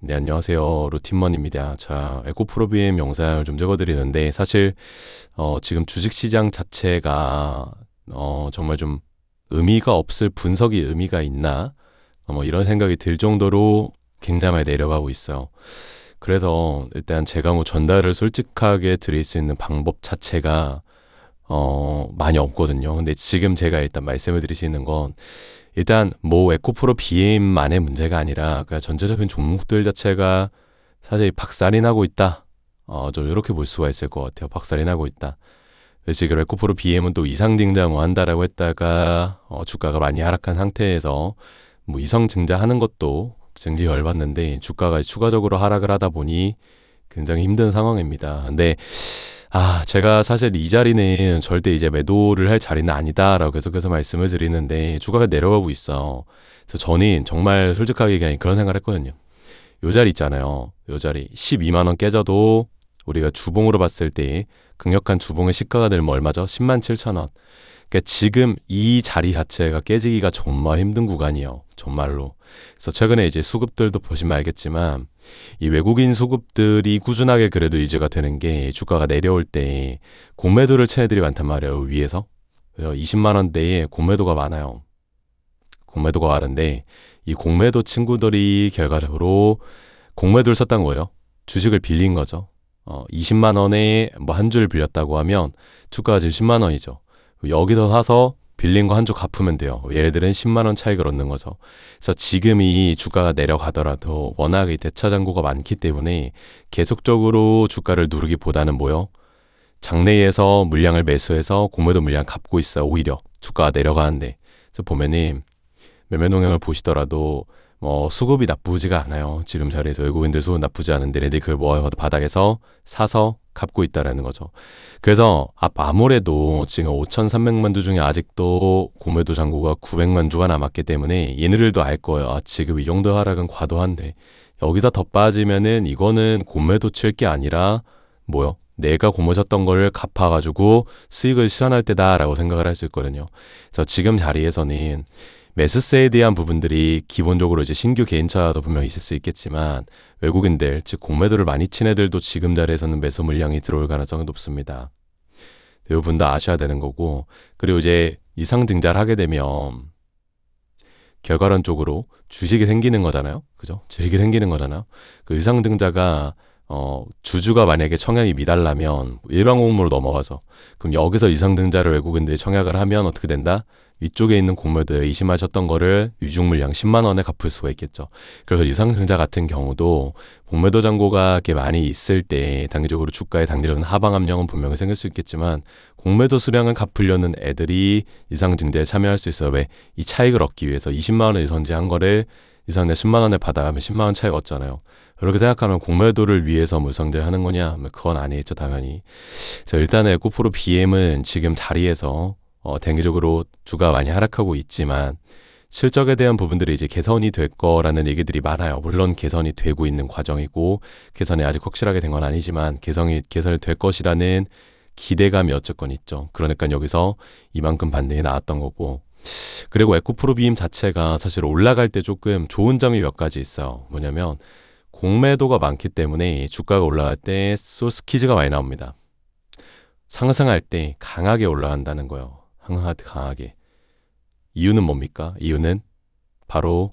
네, 안녕하세요. 루틴먼입니다. 자, 에코프로비엠 영상을 좀 찍어드리는데, 사실, 지금 주식시장 자체가, 정말 좀 의미가 없을 분석이 의미가 있나? 뭐 이런 생각이 들 정도로 굉장히 많이 내려가고 있어요. 그래서 일단 제가 뭐 전달을 솔직하게 드릴 수 있는 방법 자체가, 많이 없거든요. 근데 지금 제가 일단 말씀을 드릴 수 있는 건, 일단 뭐 에코프로 BM만의 문제가 아니라 그냥 전체적인 종목들 자체가 사실 박살이 나고 있다. 좀 이렇게 볼 수가 있을 것 같아요. 박살이 나고 있다. 지금 에코프로 BM은 또 이상증자 한다라고 했다가 주가가 많이 하락한 상태에서 뭐 이상증자하는 것도 굉장히 열받는데 주가가 추가적으로 하락을 하다 보니 굉장히 힘든 상황입니다. 근데 제가 사실 이 자리는 절대 이제 매도를 할 자리는 아니다라고 계속해서 말씀을 드리는데 주가가 내려가고 있어. 그래서 저는 정말 솔직하게 그냥 그런 생각을 했거든요. 요 자리 있잖아요. 요 자리 12만 원 깨져도 우리가 주봉으로 봤을 때 강력한 주봉의 시가가 되면 얼마죠? 10만 7천 원. 그러니까 지금 이 자리 자체가 깨지기가 정말 힘든 구간이에요. 정말로. 그래서 최근에 이제 수급들도 보시면 알겠지만 이 외국인 수급들이 꾸준하게 그래도 유지가 되는 게 주가가 내려올 때 공매도를 친 애들이 많단 말이에요. 위에서. 그래서 20만 원대에 공매도가 많아요. 공매도가 많은데 이 공매도 친구들이 결과적으로 공매도를 썼던 거예요. 주식을 빌린 거죠. 20만 원에 뭐 한 줄 빌렸다고 하면 주가가 지금 10만 원이죠. 여기서 사서 빌린 거 한 주 갚으면 돼요. 얘네들은 10만 원 차익을 얻는 거죠. 그래서 지금 이 주가가 내려가더라도 워낙에 대차장고가 많기 때문에 계속적으로 주가를 누르기보다는 뭐요? 장내에서 물량을 매수해서 공매도 물량 갚고 있어요. 오히려 주가가 내려가는데. 그래서 보면은 매매 동향을 보시더라도 뭐 수급이 나쁘지가 않아요. 지금 자리에서 외국인들 수급 나쁘지 않은데 얘네들이 그걸 모아서 바닥에서 사서 갚고 있다라는 거죠. 그래서 아무래도 지금 5,300만 주 중에 아직도 공매도 잔고가 900만 주가 남았기 때문에 얘네들도 알 거예요. 지금 이 정도 하락은 과도한데 여기다 더 빠지면은 이거는 공매도 칠 게 아니라 뭐요? 내가 고무쳤던 거를 갚아가지고 수익을 실현할 때다라고 생각을 할 수 있거든요. 그래서 지금 자리에서는 매수세에 대한 부분들이 기본적으로 이제 신규 개인차도 분명히 있을 수 있겠지만 외국인들, 즉 공매도를 많이 친 애들도 지금 자리에서는 매수 물량이 들어올 가능성이 높습니다. 이 부분 다 아셔야 되는 거고, 그리고 이제 이상 증자를 하게 되면 결과론적으로 주식이 생기는 거잖아요. 그죠? 주식이 생기는 거잖아요. 그 이상 증자가 주주가 만약에 청약이 미달라면 일반 공모로 넘어가죠. 그럼 여기서 이상등자를 외국인들이 청약을 하면 어떻게 된다? 위쪽에 있는 공매도에 의심하셨던 거를 유중 물량 10만 원에 갚을 수가 있겠죠. 그래서 이상등자 같은 경우도 공매도 잔고가 이렇게 많이 있을 때 단기적으로 주가의 단기적인 하방 압력은 분명히 생길 수 있겠지만 공매도 수량을 갚으려는 애들이 이상증자에 참여할 수 있어요. 왜? 이 차익을 얻기 위해서 20만 원을 이선제한 거를 이상내 10만 원에 받아가면 10만 원 차익 얻잖아요. 그렇게 생각하면 공매도를 위해서 무상제 하는 거냐? 그건 아니겠죠, 당연히. 그래서 일단은 에코프로 BM은 지금 자리에서 단기적으로 주가 많이 하락하고 있지만 실적에 대한 부분들이 이제 개선이 될 거라는 얘기들이 많아요. 물론 개선이 되고 있는 과정이고 개선이 아직 확실하게 된 건 아니지만 개선이 될 것이라는 기대감이 어쨌건 있죠. 그러니까 여기서 이만큼 반등이 나왔던 거고. 그리고 에코프로 BM 자체가 사실 올라갈 때 조금 좋은 점이 몇 가지 있어요. 뭐냐면 공매도가 많기 때문에 주가가 올라갈 때 소스키즈가 많이 나옵니다. 상승할 때 강하게 올라간다는 거예요. 강하게. 이유는 뭡니까? 이유는 바로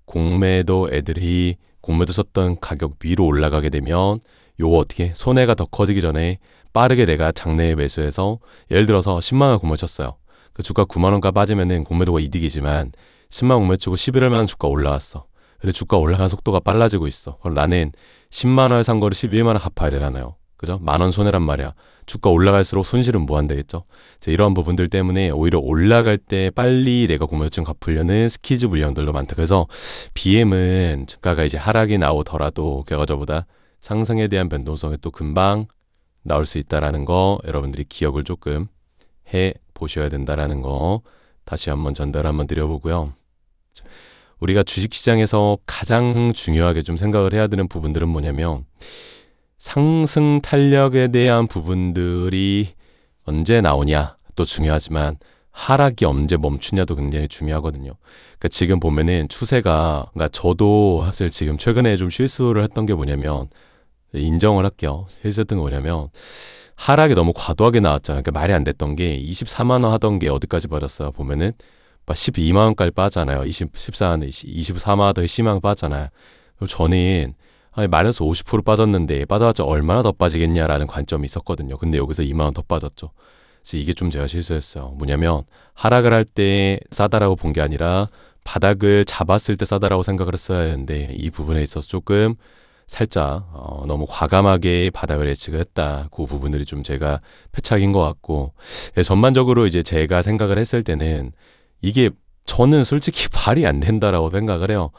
공매도 애들이 공매도 썼던 가격 위로 올라가게 되면 요거 어떻게 손해가 더 커지기 전에 빠르게 내가 장내에 매수해서 예를 들어서 10만 원 공매 쳤어요. 그 주가 9만 원가 빠지면은 공매도가 이득이지만 10만 원 공매 치고 11월 만 주가 올라왔어. 근데 주가 올라가는 속도가 빨라지고 있어. 그럼 나는 10만 원에 산 거를 11만 원 갚아야 되잖아요. 그죠? 만 원 손해란 말이야. 주가 올라갈수록 손실은 무한되겠죠. 이러한 부분들 때문에 오히려 올라갈 때 빨리 내가 공매도증 갚으려는 스키즈 물량들도 많다. 그래서 BM은 주가가 이제 하락이 나오더라도 결과적보다 상승에 대한 변동성이 또 금방 나올 수 있다라는 거 여러분들이 기억을 조금 해 보셔야 된다라는 거 다시 한번 전달 한번 드려보고요. 우리가 주식시장에서 가장 중요하게 좀 생각을 해야 되는 부분들은 뭐냐면 상승 탄력에 대한 부분들이 언제 나오냐 또 중요하지만 하락이 언제 멈추냐도 굉장히 중요하거든요. 그러니까 지금 보면은 추세가, 그러니까 저도 사실 지금 최근에 좀 실수를 했던 게 뭐냐면, 인정을 할게요. 실수했던 게 뭐냐면, 하락이 너무 과도하게 나왔잖아요. 그러니까 말이 안 됐던 게 24만 원 하던 게 어디까지 빠졌어요? 보면은 막 12만 원까지 빠잖아요. 14만 원, 24만 원 더 심하게 빠잖아요. 그럼 저는 아니 마이너스 50% 빠졌는데 빠져봤자 얼마나 더 빠지겠냐라는 관점이 있었거든요. 근데 여기서 2만 원 더 빠졌죠. 그래서 이게 좀 제가 실수했어요. 뭐냐면 하락을 할 때 싸다라고 본 게 아니라 바닥을 잡았을 때 싸다라고 생각을 했어야 했는데 이 부분에 있어서 조금 살짝 너무 과감하게 바닥을 예측을 했다. 그 부분들이 좀 제가 패착인 것 같고 전반적으로 이제 제가 생각을 했을 때는 이게 저는 솔직히 말이 안 된다라고 생각을 해요.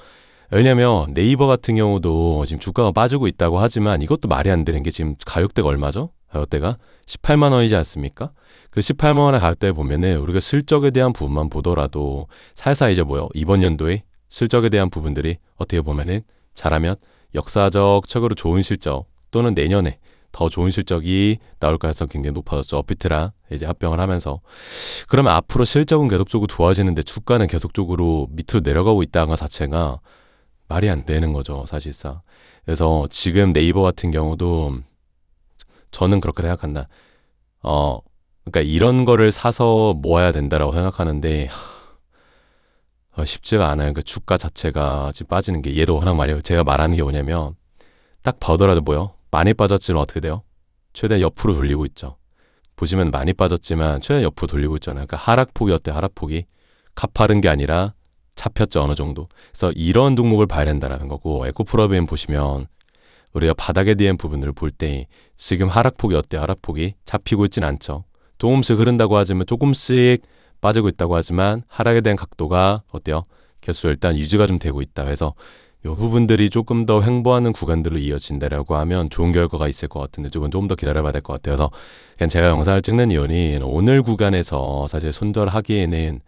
왜냐면 네이버 같은 경우도 지금 주가가 빠지고 있다고 하지만 이것도 말이 안 되는 게 지금 가격대가 얼마죠? 가격대가 18만 원이지 않습니까? 그 18만 원의 가격대에 보면은 우리가 실적에 대한 부분만 보더라도 살살 이제 뭐요? 이번 연도에 실적에 대한 부분들이 어떻게 보면은 잘하면 역사적 최고로 좋은 실적 또는 내년에 더 좋은 실적이 나올 가능성이 굉장히 높아졌죠. 업비트랑 이제 합병을 하면서. 그러면 앞으로 실적은 계속적으로 좋아지는데 주가는 계속적으로 밑으로 내려가고 있다는 것 자체가 말이 안 되는 거죠, 사실상. 그래서 지금 네이버 같은 경우도 저는 그렇게 생각한다. 그러니까 이런 거를 사서 모아야 된다라고 생각하는데 쉽지가 않아요. 그 주가 자체가 지금 빠지는 게 얘도 워낙 말이에요. 제가 말하는 게 뭐냐면 딱 봐더라도 뭐요? 많이 빠졌지만 어떻게 돼요? 최대 옆으로 돌리고 있죠. 보시면 많이 빠졌지만 최대 옆으로 돌리고 있잖아요. 그러니까 하락폭이 어때요? 하락폭이 가파른 게 아니라 잡혔죠. 어느 정도. 그래서 이런 종목을 봐야 된다라는 거고 에코프로비엠 보시면 우리가 바닥에 대한 부분을 볼 때 지금 하락폭이 어때요? 하락폭이 잡히고 있진 않죠. 조금씩 흐른다고 하지만 조금씩 빠지고 있다고 하지만 하락에 대한 각도가 어때요? 계속 일단 유지가 좀 되고 있다. 그래서 이 부분들이 조금 더 횡보하는 구간들로 이어진다라고 하면 좋은 결과가 있을 것 같은데 조금 더 기다려봐야 될 것 같아요. 그래서 그냥 제가 영상을 찍는 이유는 오늘 구간에서 사실 손절하기에는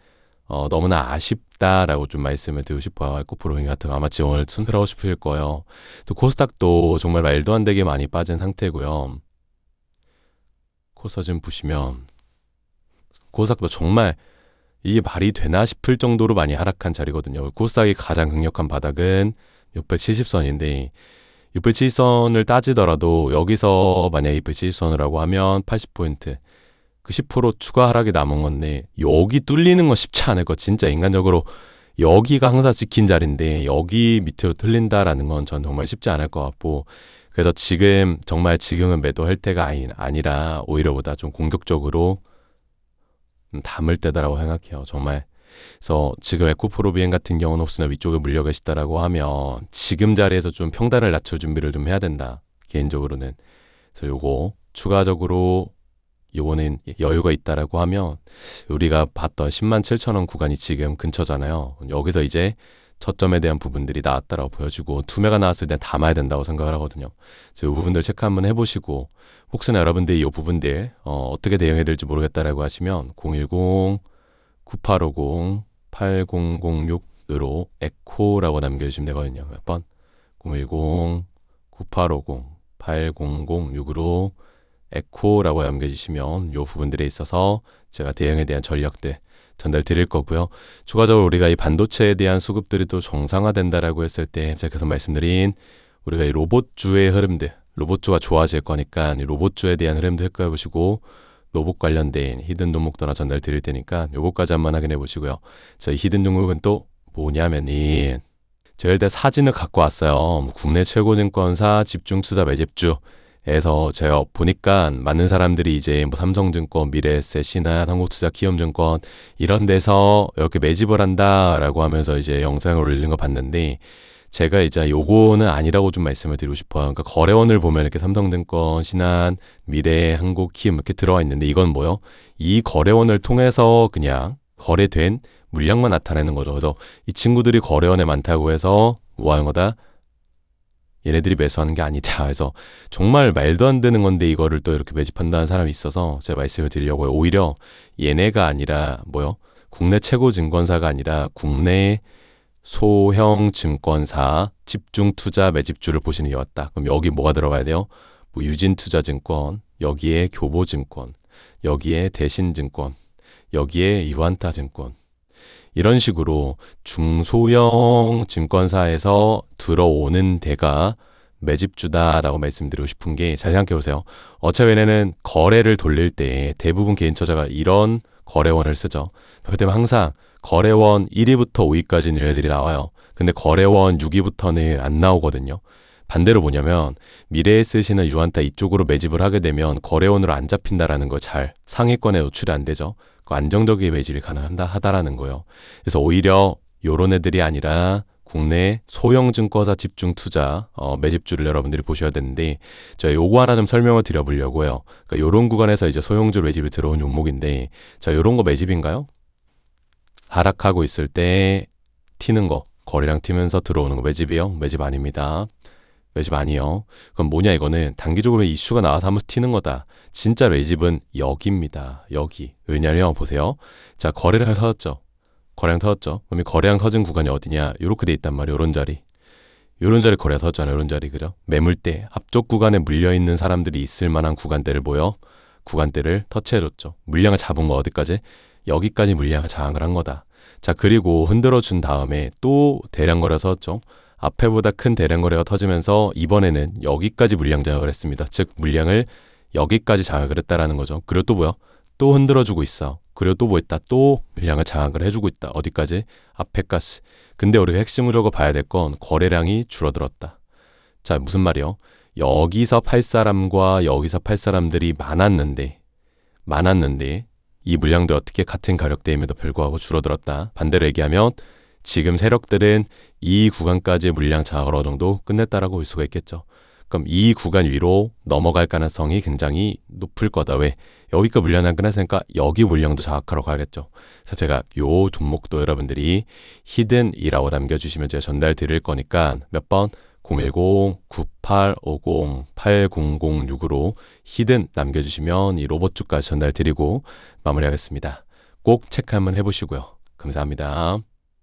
너무나 아쉽다라고 좀 말씀을 드리고 싶어요. 에코프로잉 같은 거 아마 지금 오늘 손절하고 싶을 거예요. 또 코스닥도 정말 말도 안 되게 많이 빠진 상태고요. 코스닥 좀 보시면 코스닥도 정말 이게 말이 되나 싶을 정도로 많이 하락한 자리거든요. 코스닥이 가장 강력한 바닥은 670선인데 670선을 따지더라도 여기서 만약에 670선이라고 하면 80포인트 그 10% 추가 하락이 남은 건데 여기 뚫리는 건 쉽지 않을 거 진짜 인간적으로 여기가 항상 지킨 자리인데 여기 밑으로 뚫린다라는 건 전 정말 쉽지 않을 것 같고 그래서 정말 지금은 매도할 때가 아니라 오히려보다 좀 공격적으로 담을 때다라고 생각해요. 정말. 그래서 지금 에코프로비엔 같은 경우는 혹시나 위쪽에 물려 계시다라고 하면 지금 자리에서 좀 평단을 낮출 준비를 좀 해야 된다. 개인적으로는. 그래서 요거 추가적으로 요거는 여유가 있다라고 하면 우리가 봤던 10만 7천 원 구간이 지금 근처잖아요. 여기서 이제 저점에 대한 부분들이 나왔다라고 보여주고 투매가 나왔을 때 담아야 된다고 생각을 하거든요. 그래서 이 부분들 체크 한번 해보시고 혹시나 여러분들이 이 부분들 어떻게 대응해야 될지 모르겠다라고 하시면 010-9850-8006으로 에코라고 남겨주시면 되거든요. 몇 번? 010-9850-8006으로 에코라고 남겨주시면 이 부분들에 있어서 제가 대응에 대한 전략들 전달 드릴 거고요. 추가적으로 우리가 이 반도체에 대한 수급들이 또 정상화된다라고 했을 때 제가 계속 말씀드린 우리가 이 로봇주의 흐름들 로봇주가 좋아질 거니까 이 로봇주에 대한 흐름도 헷갈려 보시고 로봇 관련된 히든 종목도 하나 전달 드릴 테니까 요거까지 한번 확인해 보시고요. 저희 히든 종목은 또 뭐냐면은 제가 일단 사진을 갖고 왔어요. 국내 최고 증권사 집중투자 매집주 에서 제가 보니까 많은 사람들이 이제 뭐 삼성증권, 미래에셋, 신한, 한국투자, 키움증권 이런 데서 이렇게 매집을 한다라고 하면서 이제 영상을 올리는 거 봤는데 제가 이제 요거는 아니라고 좀 말씀을 드리고 싶어요. 그러니까 거래원을 보면 이렇게 삼성증권, 신한, 미래, 한국, 키움 이렇게 들어와 있는데 이건 뭐요? 이 거래원을 통해서 그냥 거래된 물량만 나타내는 거죠. 그래서 이 친구들이 거래원에 많다고 해서 뭐 하는 거다? 얘네들이 매수하는 게 아니다. 그래서 정말 말도 안 되는 건데 이거를 또 이렇게 매집한다는 사람이 있어서 제가 말씀을 드리려고요. 오히려 얘네가 아니라 뭐요? 국내 최고 증권사가 아니라 국내 소형 증권사 집중 투자 매집주를 보시는 게 왔다. 그럼 여기 뭐가 들어가야 돼요? 뭐 유진투자증권, 여기에 교보증권, 여기에 대신증권, 여기에 유한타증권. 이런 식으로 중소형 증권사에서 들어오는 데가 매집주다라고 말씀드리고 싶은 게, 잘 생각해보세요. 어차피는 거래를 돌릴 때 대부분 개인투자자가 이런 거래원을 쓰죠. 그렇기 때문에 항상 거래원 1위부터 5위까지는 얘네들이 나와요. 근데 거래원 6위부터는 안 나오거든요. 반대로 뭐냐면 미래에 쓰시는 유한타 이쪽으로 매집을 하게 되면 거래원으로 안 잡힌다라는 거, 잘 상위권에 노출이 안 되죠. 안정적인 매집이 가능하다라는 거예요. 그래서 오히려 요런 애들이 아니라 국내 소형 증권사 집중 투자 매집주를 여러분들이 보셔야 되는데, 제가 요거 하나 좀 설명을 드려보려고요. 그러니까 요런 구간에서 이제 소형주 매집이 들어온 종목인데, 자, 요런 거 매집인가요? 하락하고 있을 때 튀는 거, 거래량 튀면서 들어오는 거 매집이요? 매집 아닙니다. 매집 아니요. 그럼 뭐냐, 이거는 단기적으로 이슈가 나와서 한번 튀는 거다. 진짜 매집은 여기입니다. 여기. 왜냐면 보세요. 자, 거래량 터졌죠. 거래량 터졌죠. 그럼 이 거래량 터진 구간이 어디냐? 요렇게 돼 있단 말이에요. 요런 자리. 요런 자리 거래가 터졌잖아요. 요런 자리, 그죠? 매물대, 앞쪽 구간에 물려있는 사람들이 있을 만한 구간대를 구간대를 터치해줬죠. 물량을 잡은 거 어디까지? 여기까지 물량을 장악을 한 거다. 자, 그리고 흔들어준 다음에 또 대량 거래가 터졌죠. 앞에보다 큰 대량 거래가 터지면서 이번에는 여기까지 물량 장악을 했습니다. 즉 물량을 여기까지 장악을 했다라는 거죠. 그리고 또 뭐야? 또 흔들어주고 있어. 그리고 또 뭐 있다? 또 물량을 장악을 해주고 있다. 어디까지? 앞에까지. 근데 우리가 핵심으로 봐야 될 건 거래량이 줄어들었다. 자, 무슨 말이요? 여기서 팔 사람과 여기서 팔 사람들이 많았는데 이 물량도 어떻게 같은 가격대임에도 불구하고 줄어들었다. 반대로 얘기하면 지금 세력들은 이 구간까지의 물량 장악을 어느 정도 끝냈다라고 볼 수가 있겠죠. 그럼 이 구간 위로 넘어갈 가능성이 굉장히 높을 거다. 왜? 여기가 물량이 끝났으니까 여기 물량도 장악하러 가야겠죠. 그래서 제가 요 종목도 여러분들이 히든이라고 남겨주시면 제가 전달 드릴 거니까 몇 번? 010-9850-8006으로 히든 남겨주시면 이 로봇주까지 전달 드리고 마무리하겠습니다. 꼭 체크 한번 해보시고요. 감사합니다.